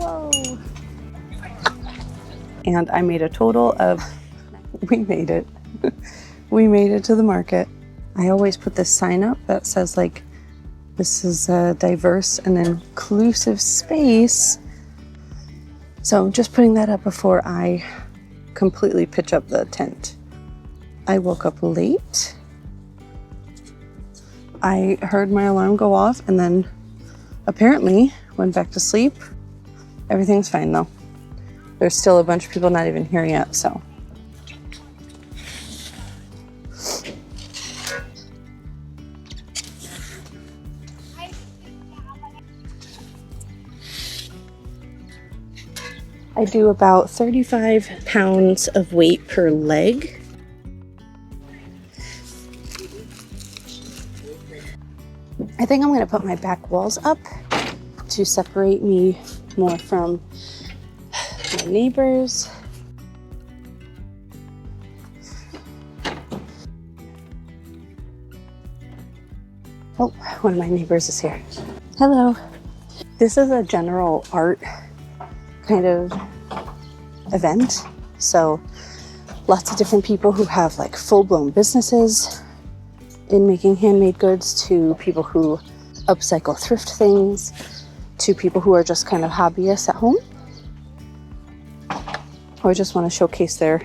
Whoa. And I made a total of, we made it. We made it to the market. I always put this sign up that says like, this is a diverse and inclusive space. So I'm just putting that up before I completely pitch up the tent. I woke up late. I heard my alarm go off and then apparently went back to sleep. Everything's fine though. There's still a bunch of people not even here yet, so. I do about 35 pounds of weight per leg. I think I'm going to put my back walls up to separate me more from my neighbors. Oh, one of my neighbors is here. Hello. This is a general art kind of event. So lots of different people who have like full-blown businesses in making handmade goods, to people who upcycle thrift things, to people who are just kind of hobbyists at home or just want to showcase their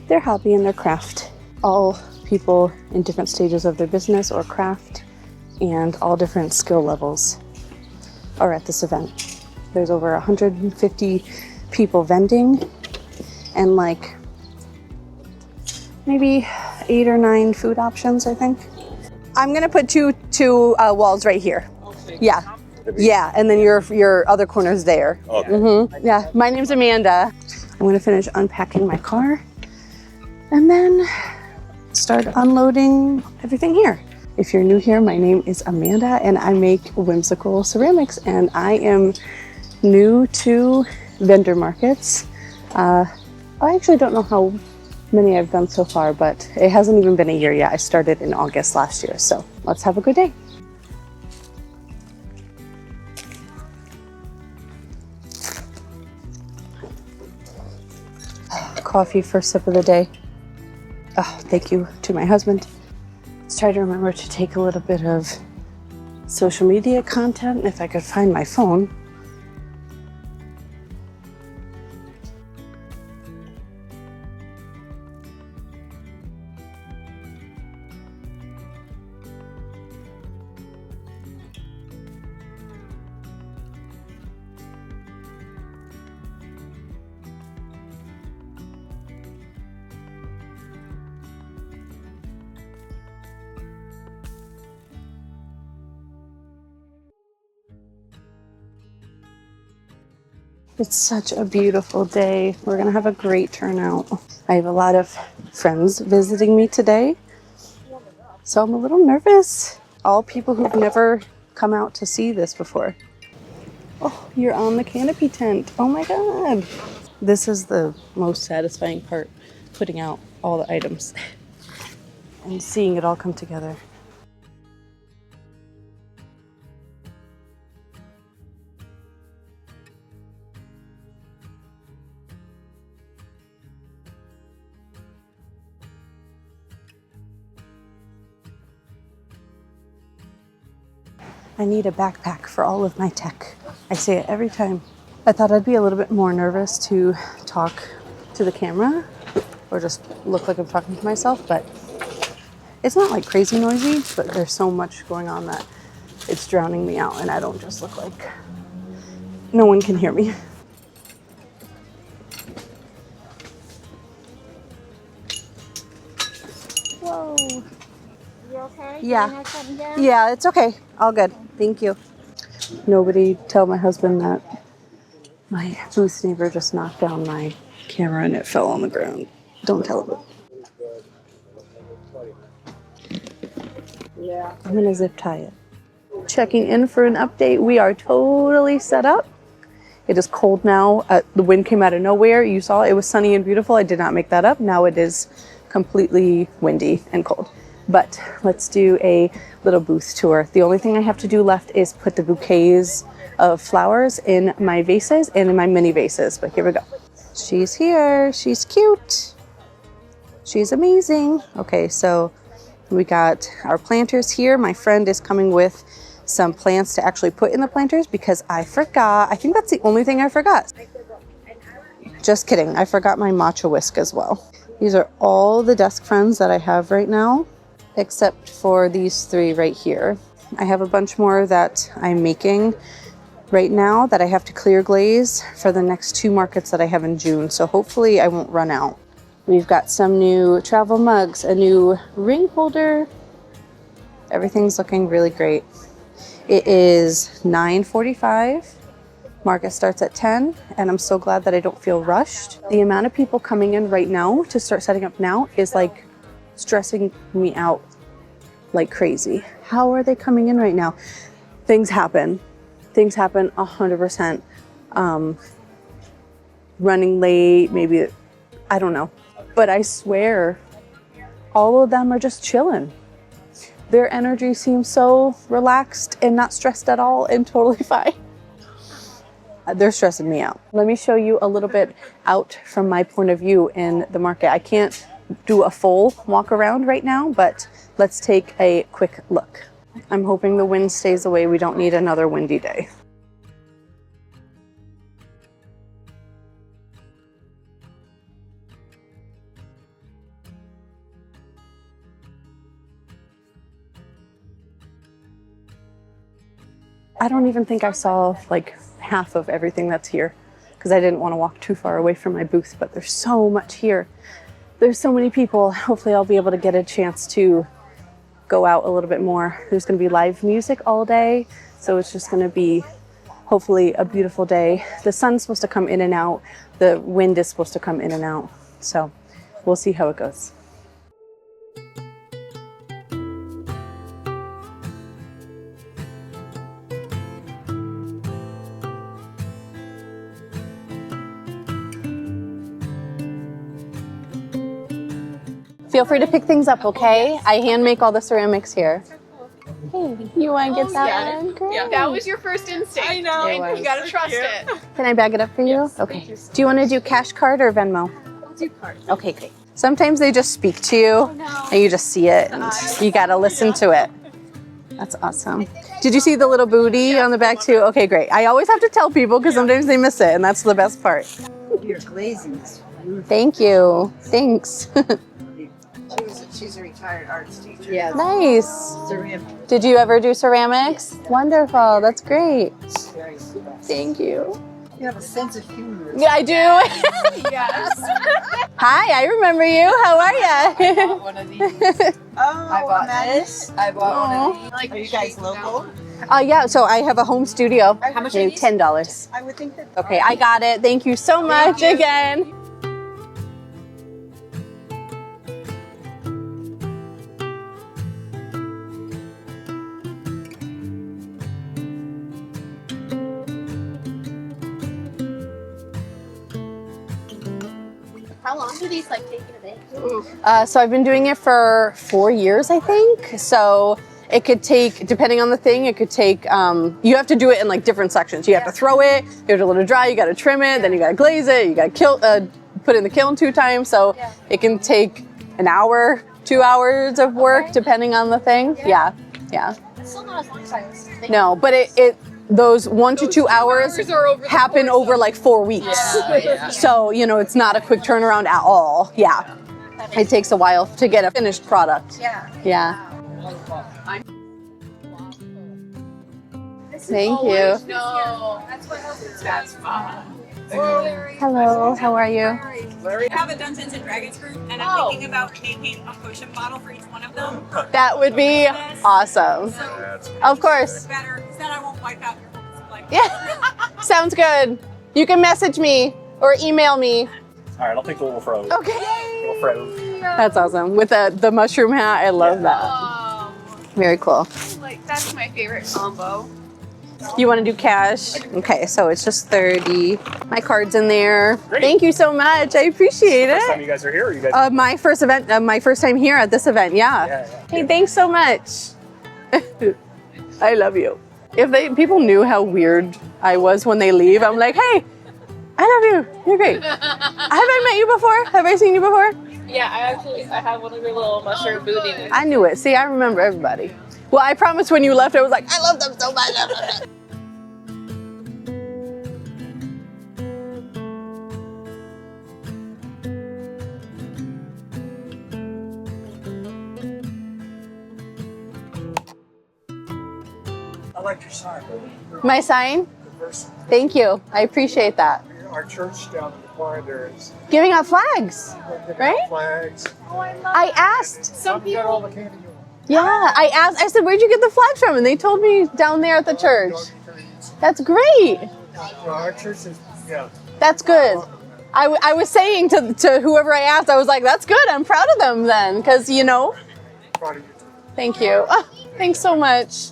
hobby and their craft. All people in different stages of their business or craft and all different skill levels are at this event. There's over 150 people vending and like maybe 8 or 9 food options, I think. I'm gonna put two walls right here. Yeah, yeah, and then your other corner's there. Okay. Mm-hmm. Yeah, my name's Amanda. I'm gonna finish unpacking my car and then start unloading everything here. If you're new here, my name is Amanda and I make Whimsical ceramics, and I am new to vendor markets. I actually don't know how many I've done so far, but it hasn't even been a year yet. I started in August last year, so let's have a good day. Coffee first sip of the day. Oh, thank you to my husband. Let's try to remember to take a little bit of social media content if I could find my phone. It's such a beautiful day. We're gonna have a great turnout. I have a lot of friends visiting me today, so I'm a little nervous. All people who've never come out to see this before. Oh, you're on the canopy tent. Oh my God. This is the most satisfying part, putting out all the items and seeing it all come together. I need a backpack for all of my tech. I say it every time. I thought I'd be a little bit more nervous to talk to the camera or just look like I'm talking to myself, but it's not like crazy noisy, but there's so much going on that it's drowning me out and I don't just look like no one can hear me. Whoa. You okay? Yeah. Yeah, it's okay. All good. Thank you. Nobody tell my husband that my booth neighbor just knocked down my camera and it fell on the ground. Don't tell him. Yeah. I'm gonna zip tie it. Checking in for an update. We are totally set up. It is cold now. The wind came out of nowhere. You saw it was sunny and beautiful. I did not make that up. Now it is completely windy and cold. But let's do a little booth tour. The only thing I have to do left is put the bouquets of flowers in my vases and in my mini vases. But here we go. She's here. She's cute. She's amazing. Okay, so we got our planters here. My friend is coming with some plants to actually put in the planters because I forgot. I think that's the only thing I forgot. Just kidding. I forgot my matcha whisk as well. These are all the desk friends that I have right now, except for these 3 right here. I have a bunch more that I'm making right now that I have to clear glaze for the next 2 markets that I have in June. So hopefully I won't run out. We've got some new travel mugs, a new ring holder. Everything's looking really great. It is 9:45. Market starts at 10, and I'm so glad that I don't feel rushed. The amount of people coming in right now to start setting up now is like stressing me out like crazy. How are they coming in right now? Things happen. Things happen 100%. Running late, maybe, I don't know. But I swear, all of them are just chilling. Their energy seems so relaxed and not stressed at all and totally fine. They're stressing me out. Let me show you a little bit out from my point of view in the market. I can't do a full walk around right now, but let's take a quick look. I'm hoping the wind stays away. We don't need another windy day. I don't even think I saw like half of everything that's here because I didn't want to walk too far away from my booth, but there's so much here. There's so many people. Hopefully I'll be able to get a chance to go out a little bit more. There's going to be live music all day, so it's just going to be hopefully a beautiful day. The sun's supposed to come in and out. The wind is supposed to come in and out. So we'll see how it goes. Feel free to pick things up, okay? I hand make all the ceramics here. Hey, you want to get that one? Great. Yeah, that was your first instinct. I know. And you gotta trust it. Can I bag it up for you? Yes, Okay. Do you want to do cash card or Venmo? I'll do card. Okay, great. Sometimes they just speak to you and you just see it and you gotta listen to it. That's awesome. Did you see the little booty on the back too? Okay, great. I always have to tell people because sometimes they miss it and that's the best part. Your glazing is beautiful. Thank you. Thanks. She's a retired arts teacher. Yeah. Nice. Ceramic. Did you ever do ceramics? Wonderful. That's great. Very good. Thank you. You have a sense of humor. Yeah, I do. Yes. Hi, I remember you. How are you? One of these. Oh, I bought this. I bought one of these. Like, Are you guys local? Yeah, so I have a home studio. How much are these? $10. I would think that. Okay, I got it. Thank you so much again. how long do these like take you to make? So I've been doing it for 4 years, I think. So it could take, depending on the thing, it could take, you have to do it in like different sections. You have to throw it, you have to let it dry, you got to trim it, then you got to glaze it, you got to put it in the kiln 2 times. So it can take an hour, 2 hours of work, depending on the thing. Yeah. It's still not as long as I was thinking. No, but those 1 to 2 hours happen over like 4 weeks. So, you know, it's not a quick turnaround at all. Yeah. It takes a while to get a finished product. Yeah. Thank you. No. That's fun. Hello, how are you? I haven't done Tinted Dragons Fruit, and I'm thinking about making a potion bottle for each one of them. That would be awesome. Of course. Better, because then I won't wipe out your whole supply. Yeah. Sounds good. You can message me or email me. All right, I'll take the little froze. Okay. Little froze. That's awesome. With the mushroom hat, I love that. Very cool. Like, that's my favorite combo. You want to do cash? Okay, so it's just 30. My card's in there. Great. Thank you so much. I appreciate First time it. you guys are here, or you guys? My first event, my first time here at this event. Yeah. Hey, thanks so much. I love you. If people knew how weird I was when they leave, I'm like, hey, I love you. You're great. Have I met you before? Have I seen you before? Yeah, I have one of your little mushroom booties. I knew it. See, I remember everybody. Well, I promised when you left, I was like, I love them so much. I like your sign. My sign? Thank you. I appreciate that. Our church down in the corner there is Giving out flags, right? flags. I asked. Some You got all people. the candy you want. Yeah, I asked. I said, where'd you get the flags from? And they told me down there at the church. That's great. Well, our church is, yeah. That's good. I was saying to whoever I asked, I was like, that's good. I'm proud of them then. Because, you know. Proud of you. Thank you. Oh, thanks so much.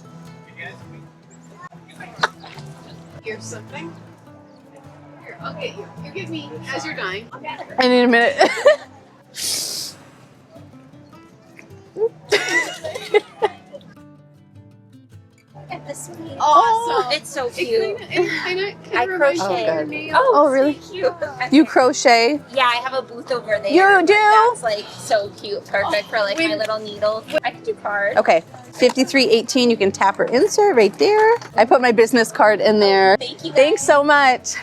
Here's something. Here, I'll get you. You give me as you're dying. I need a minute. At the sweet. Awesome. It's so It cute. I crochet. Oh, good. Oh, really? Cute. You crochet? Yeah, I have a booth over there. You do? That's like so cute. Perfect for like my little needles. I can do cards. Okay. 5318. You can tap or insert right there. I put my business card in there. Thank you. Thanks so much.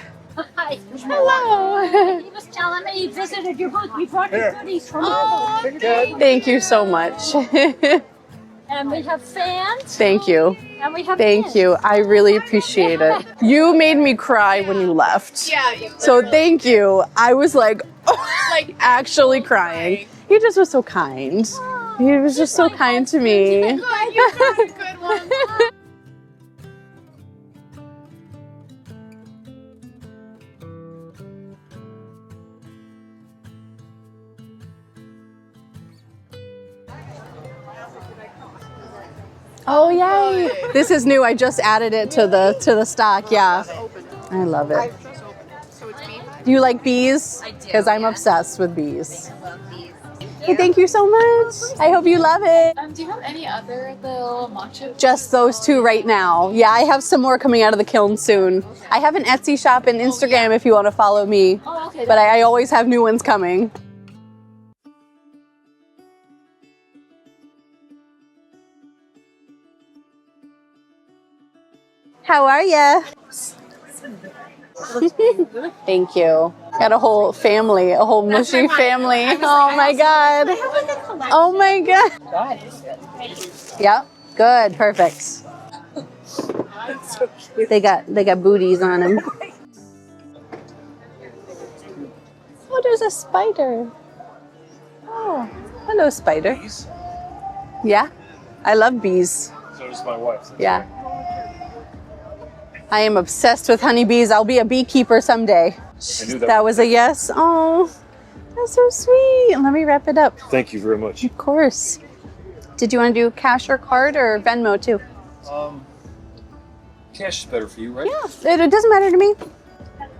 Hi. Hello. He was telling me he visited your booth. We brought you Here. goodies from Oh, your booth. Thank you so much. And we have fans. Thank you. And we have Thank pins. you. I really appreciate it. You made me cry when you left. yeah. You So thank you. I was like, like actually crying. He just was so kind. He was just so kind to me. good. You got a good one. Oh yay! This is new. I just added it to the stock. Yeah, I love it. So it's beef. Do you like bees? I do, Because I'm yeah. obsessed with bees. I love these. Hey, thank you so much. I hope you love it. Do you have any other little matcha? Just those two right now. Yeah, I have some more coming out of the kiln soon. I have an Etsy shop and Instagram if you want to follow me. Oh, okay. But I always have new ones coming. How are ya? Thank you. Got a whole family, a whole mushy family. Oh my god. Oh my god. Yep. Good. Perfect. They got booties on them. Oh, there's a spider. Oh, hello, spider. Yeah, I love bees. So does my wife. Yeah. I am obsessed with honeybees. I'll be a beekeeper someday. knew That was a yes. Oh, that's so sweet. Let me wrap it up. Thank you very much. Of course. Did you want to do cash or card or Venmo too? Cash is better for you, right? Yeah, it doesn't matter to me.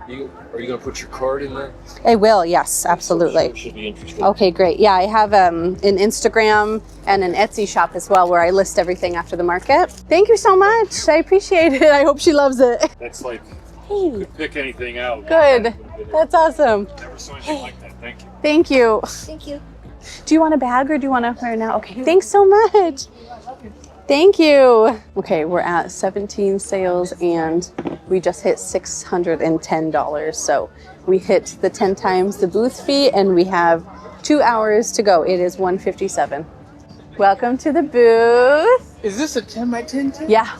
Are you going to put your card in there? I will, yes, absolutely. Should be interesting. Okay, great. Yeah, I have an Instagram and an Etsy shop as well where I list everything after the market. Thank you so much. I appreciate it. I hope she loves it. That's like, Hey, could pick anything out. good. That's awesome. Never saw anything like that. Thank you. Thank you. Thank you. Do you want a bag or do you want to wear now? Okay, thanks so much. Thank you. Okay, we're at 17 sales and we just hit $610. So we hit the 10 times the booth fee and we have 2 hours to go. It is 1:57. Welcome to the booth. Is this a 10 by 10 tent? Yeah.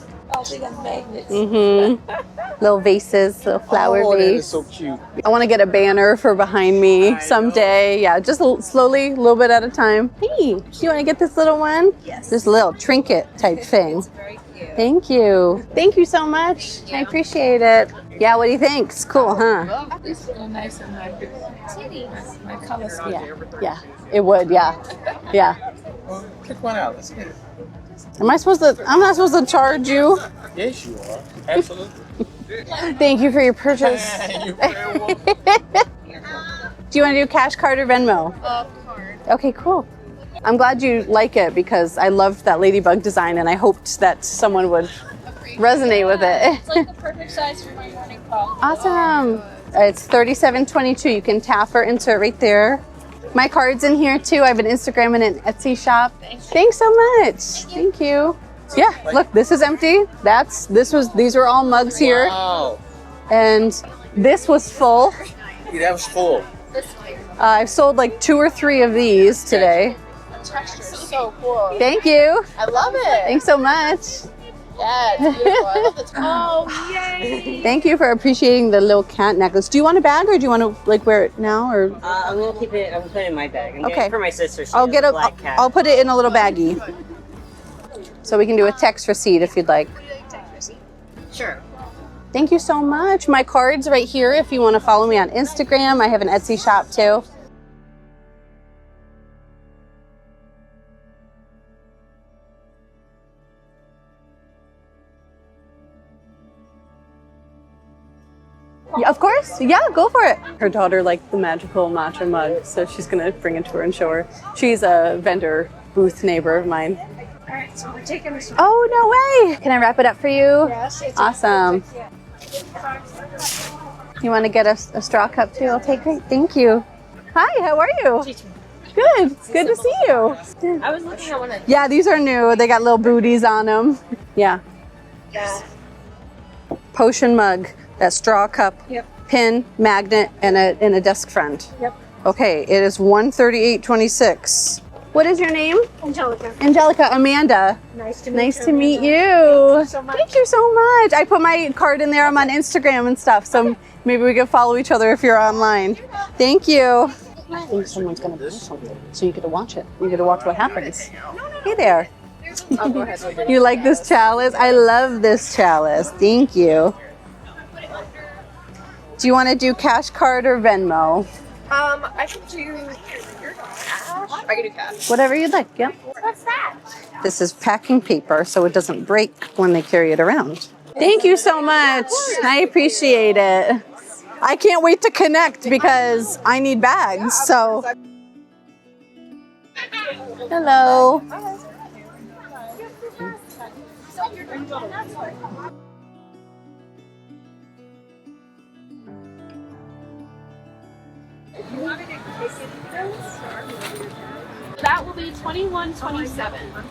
Little vases, little flower Oh, that is vase. so cute. I want to get a banner for behind me someday. Yeah, just slowly, a little bit at a time. Hey, do you want to get this little one? Yes. This little trinket type thing. Very cute. Thank you. Thank you so much. I appreciate it. Yeah, what do you think? It's cool, huh? It's so nice and my color scheme. Yeah. Yeah. It would, yeah. Yeah. Well, pick one out. Let's get it. Am I supposed to? I'm not supposed to charge you. Yes, you are. Absolutely. Thank you for your purchase. You're very welcome. Do you want to do cash, card, or Venmo? Card. Okay, cool. I'm glad you like it because I loved that ladybug design and I hoped that someone would resonate with it. It's like the perfect size for my morning call. Awesome. It's $37.22. You can tap or insert right there. My card's in here too. I have an Instagram and an Etsy shop. Thanks so much. Thank you. Yeah, look, this is empty. These were all mugs here. Wow. And this was full. Yeah, that was full. I've sold like 2 or 3 of these today. Texture is so cool. Thank you. I love it. Thanks so much. Yeah, it's beautiful. I love the Oh, yay. Thank you for appreciating the little cat necklace. Do you want a bag or do you want to like wear it now or? I'm gonna keep it. I'm gonna put it in my bag. I'm Okay. getting it for my sister. She I'll has get a a. black cat. I'll put it in a little baggie. So we can do a text receipt if you'd like. Sure. Thank you so much. My card's right here if you want to follow me on Instagram. I have an Etsy shop too. Yeah, of course. Yeah, go for it. Her daughter liked the magical matcha mug, so she's going to bring it to her and show her. She's a vendor booth neighbor of mine. All right, so we're taking this. Oh, no way. Can I wrap it up for you? Yes, it's Awesome. You want to get a straw cup too? Okay, great. Thank you. Hi, how are you? Good. Good to see you. I was looking at one of Yeah, these are new. They got little booties on them. Yeah. Potion mug, that straw cup, pin, magnet, and a desk friend. Yep. Okay, it is $138.26. What is your name? Angelica. Angelica. Amanda. Nice to meet Nice you. to meet you. Thank you so much. Thank you so much. I put my card in there. I'm on Instagram and stuff, so maybe we can follow each other if you're online. Thank you. I think someone's gonna buy something, so you get to watch it. You get to watch what happens. Hey there. I'll go ahead. You like this chalice? I love this chalice. Thank you. Do you want to do cash, card, or Venmo? I can do cash. I can do cash. Whatever you'd like. Yep. What's that? This is packing paper, so it doesn't break when they carry it around. Thank you so much. I appreciate it. I can't wait to connect because I need bags. So, hello. That will be $21.27.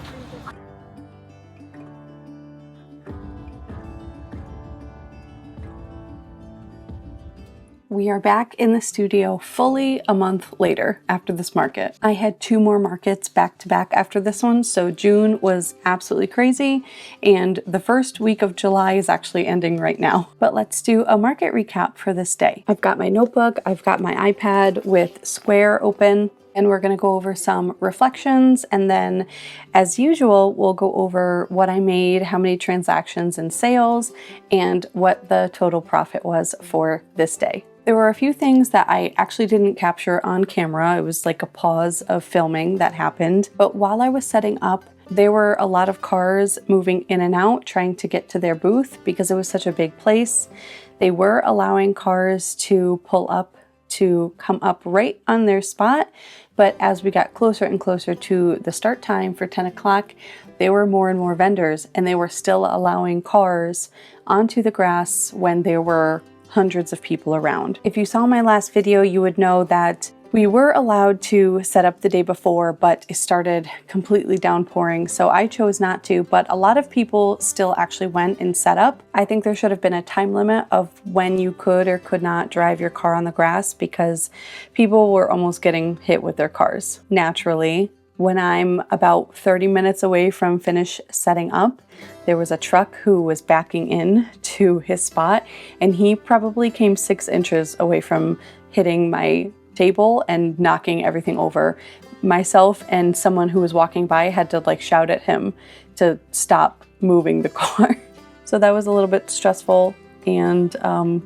We are back in the studio fully a month later after this market. I had 2 more markets back to back after this one, so June was absolutely crazy, and the first week of July is actually ending right now. But let's do a market recap for this day. I've got my notebook, I've got my iPad with Square open, and we're gonna go over some reflections, and then as usual, we'll go over what I made, how many transactions and sales, and what the total profit was for this day. There were a few things that I actually didn't capture on camera. It was like a pause of filming that happened. But while I was setting up, there were a lot of cars moving in and out trying to get to their booth because it was such a big place. They were allowing cars to pull up to come up right on their spot. But as we got closer and closer to the start time for 10 o'clock, there were more and more vendors and they were still allowing cars onto the grass when there were hundreds of people around. If you saw my last video, you would know that we were allowed to set up the day before, but it started completely downpouring, so I chose not to, but a lot of people still actually went and set up. I think there should have been a time limit of when you could or could not drive your car on the grass because people were almost getting hit with their cars. Naturally, when I'm about 30 minutes away from finish setting up, there was a truck who was backing in to his spot, and he probably came 6 inches away from hitting my table and knocking everything over. Myself and someone who was walking by had to like shout at him to stop moving the car. So that was a little bit stressful. and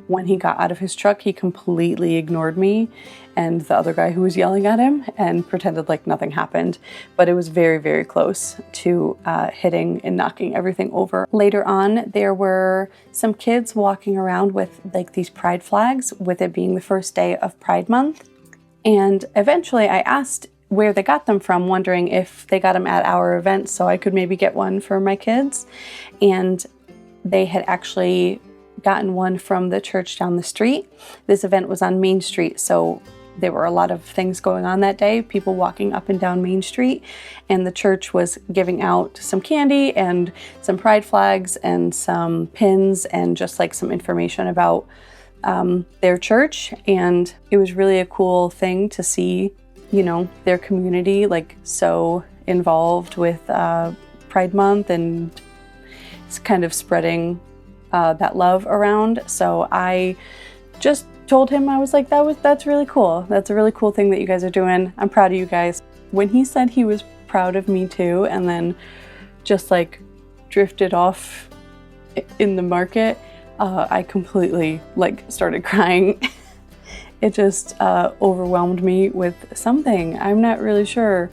when he got out of his truck, he completely ignored me and the other guy who was yelling at him and pretended like nothing happened. But it was very, very close to hitting and knocking everything over. Later on, there were some kids walking around with like these pride flags, with it being the first day of Pride Month. And eventually I asked where they got them from, wondering if they got them at our event so I could maybe get one for my kids. And they had actually gotten one from the church down the street. This event was on Main Street, so there were a lot of things going on that day, people walking up and down Main Street, and the church was giving out some candy and some pride flags and some pins and just like some information about their church. And it was really a cool thing to see, you know, their community like so involved with Pride Month and it's kind of spreading that love around. So I just told him, I was like, that's really cool. That's a really cool thing that you guys are doing. I'm proud of you guys. When he said he was proud of me too, and then just like drifted off in the market, I completely like started crying. It just overwhelmed me with something. I'm not really sure.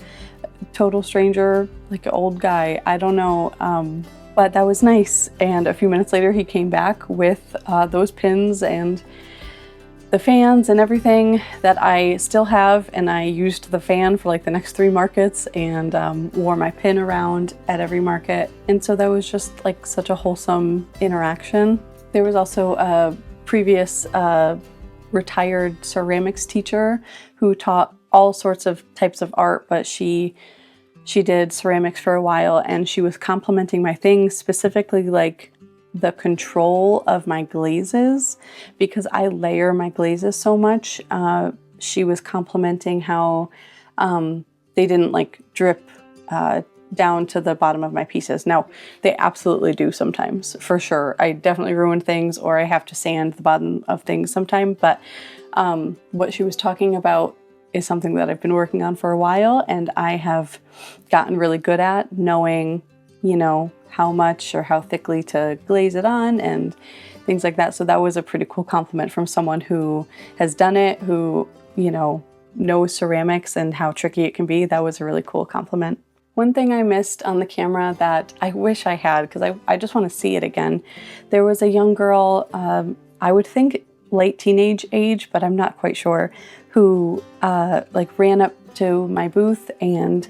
Total stranger, like an old guy, I don't know. But that was nice. And a few minutes later, he came back with those pins and the fans and everything that I still have. And I used the fan for like the next 3 markets and wore my pin around at every market. And so that was just like such a wholesome interaction. There was also a previous retired ceramics teacher who taught all sorts of types of art, but she did ceramics for a while, and she was complimenting my things, specifically like the control of my glazes, because I layer my glazes so much. She was complimenting how they didn't like drip down to the bottom of my pieces. Now, they absolutely do sometimes, for sure. I definitely ruin things, or I have to sand the bottom of things sometime, but what she was talking about is something that I've been working on for a while, and I have gotten really good at knowing, you know, how much or how thickly to glaze it on and things like that. So that was a pretty cool compliment from someone who has done it, who, you know, knows ceramics and how tricky it can be. That was a really cool compliment. One thing I missed on the camera that I wish I had, because I just want to see it again. There was a young girl, I would think late teenage age, but I'm not quite sure, who like ran up to my booth and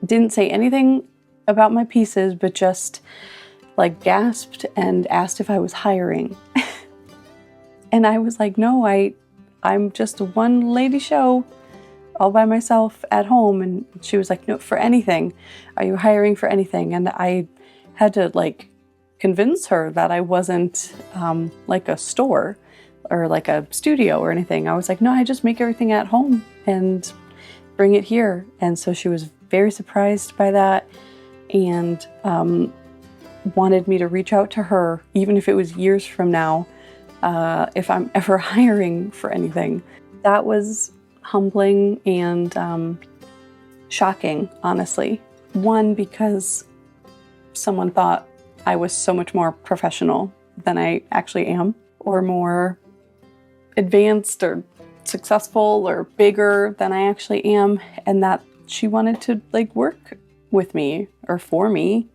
didn't say anything about my pieces, but just like gasped and asked if I was hiring. And I was like, no, I'm just a one lady show all by myself at home. And she was like, no, for anything. Are you hiring for anything? And I had to like convince her that I wasn't like a store or like a studio or anything. I was like, no, I just make everything at home and bring it here. And so she was very surprised by that and wanted me to reach out to her, even if it was years from now, if I'm ever hiring for anything. That was humbling and shocking, honestly. One, because someone thought I was so much more professional than I actually am, or more advanced or successful or bigger than I actually am, and that she wanted to like work with me or for me.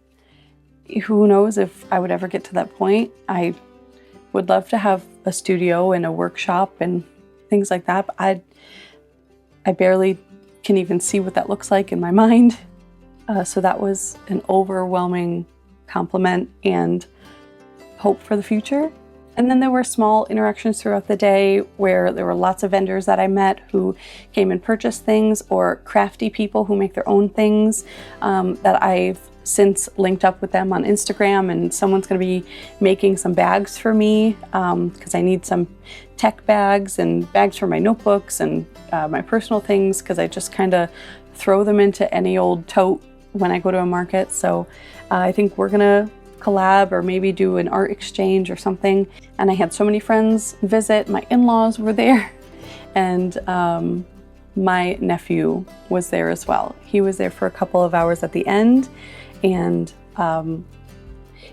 Who knows if I would ever get to that point. I would love to have a studio and a workshop and things like that, but I barely can even see what that looks like in my mind. So that was an overwhelming compliment and hope for the future. And then there were small interactions throughout the day where there were lots of vendors that I met who came and purchased things, or crafty people who make their own things that I've since linked up with them on Instagram, and someone's going to be making some bags for me because I need some tech bags and bags for my notebooks and my personal things, because I just kind of throw them into any old tote when I go to a market. So I think we're gonna collab or maybe do an art exchange or something. And I had so many friends visit. My in-laws were there, and my nephew was there as well. He was there for a couple of hours at the end, and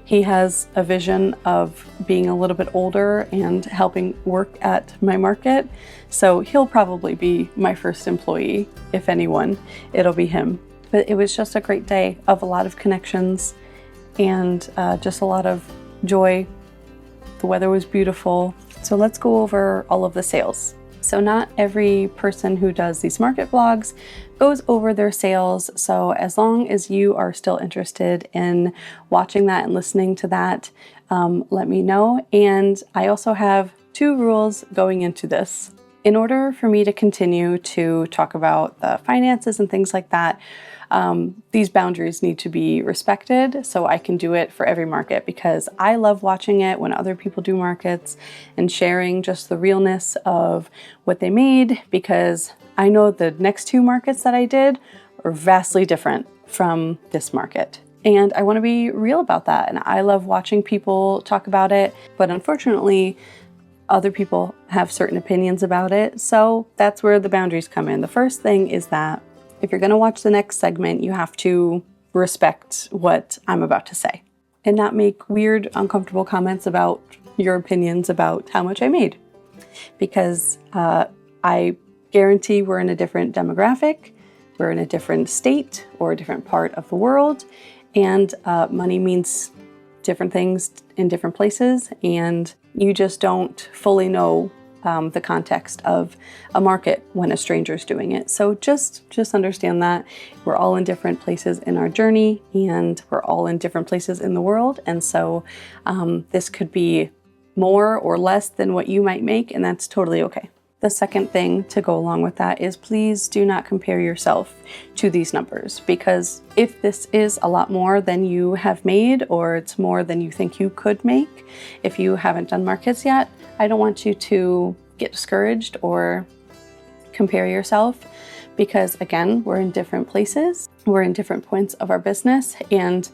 He has a vision of being a little bit older and helping work at my market. So he'll probably be my first employee. If anyone, it'll be him. But it was just a great day of a lot of connections and just a lot of joy. The weather was beautiful. So let's go over all of the sales. So not every person who does these market vlogs goes over their sales. So as long as you are still interested in watching that and listening to that, let me know. And I also have 2 rules going into this. In order for me to continue to talk about the finances and things like that, these boundaries need to be respected so I can do it for every market, because I love watching it when other people do markets and sharing just the realness of what they made, because I know the next 2 markets that I did are vastly different from this market. And I want to be real about that. And I love watching people talk about it, but unfortunately, other people have certain opinions about it. So that's where the boundaries come in. The first thing is that if you're going to watch the next segment, you have to respect what I'm about to say and not make weird, uncomfortable comments about your opinions about how much I made. Because I guarantee we're in a different demographic, we're in a different state or a different part of the world, and money means different things in different places, and you just don't fully know the context of a market when a stranger's doing it. So just understand that we're all in different places in our journey, and we're all in different places in the world. And so this could be more or less than what you might make, and that's totally okay. The second thing to go along with that is please do not compare yourself to these numbers, because if this is a lot more than you have made, or it's more than you think you could make, if you haven't done markets yet, I don't want you to get discouraged or compare yourself, because again, we're in different places, we're in different points of our business, and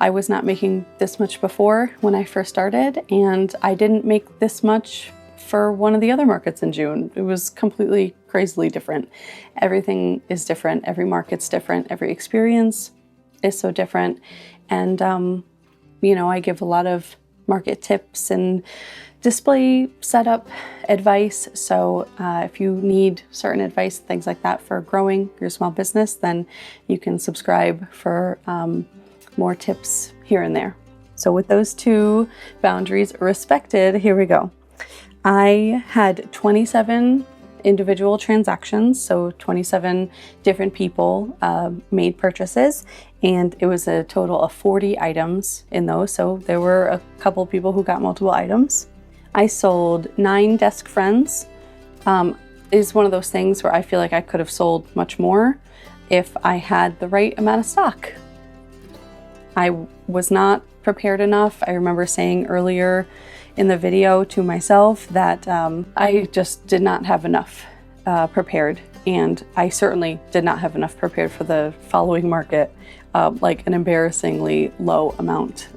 I was not making this much before when I first started, and I didn't make this much for one of the other markets in June. It was completely crazily different. Everything is different. Every market's different. Every experience is so different. And, I give a lot of market tips and display setup advice. So if you need certain advice, things like that for growing your small business, then you can subscribe for more tips here and there. So with those 2 boundaries respected, here we go. I had 27 individual transactions, so 27 different people made purchases, and it was a total of 40 items in those, so there were a couple people who got multiple items. I sold 9 desk friends. Is one of those things where I feel like I could have sold much more if I had the right amount of stock. I was not prepared enough. I remember saying earlier in the video to myself that I just did not have enough prepared, and I certainly did not have enough prepared for the following market, like an embarrassingly low amount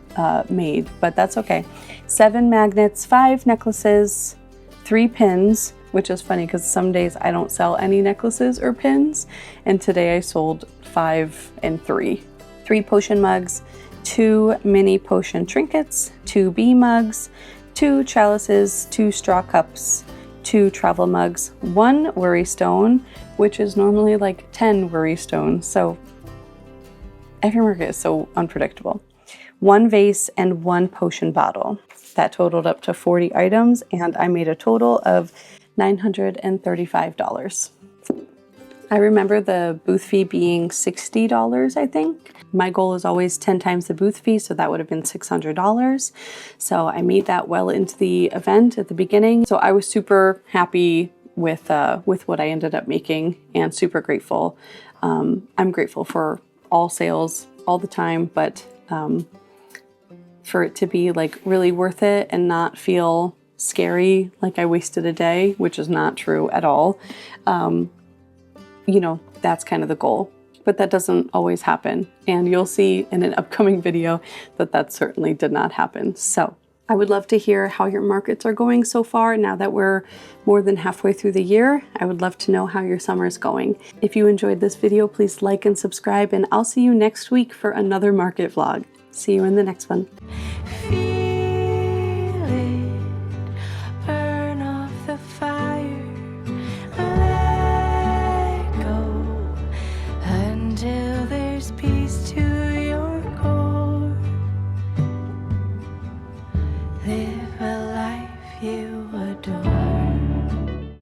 made, but that's okay. 7 magnets, 5 necklaces, 3 pins, which is funny because some days I don't sell any necklaces or pins, and today I sold 5 and 3. 3 potion mugs, 2 mini potion trinkets, 2 bee mugs, 2 chalices, 2 straw cups, 2 travel mugs, 1 worry stone, which is normally like 10 worry stones. So every market is so unpredictable. 1 vase and 1 potion bottle. That totaled up to 40 items, and I made a total of $935. I remember the booth fee being $60, I think. My goal is always 10 times the booth fee, so that would have been $600. So I made that well into the event at the beginning. So I was super happy with what I ended up making, and super grateful. I'm grateful for all sales all the time, but for it to be like really worth it and not feel scary like I wasted a day, which is not true at all. That's kind of the goal, but that doesn't always happen. And you'll see in an upcoming video that certainly did not happen. So I would love to hear how your markets are going so far. Now that we're more than halfway through the year, I would love to know how your summer's going. If you enjoyed this video, please like and subscribe, and I'll see you next week for another market vlog. See you in the next one.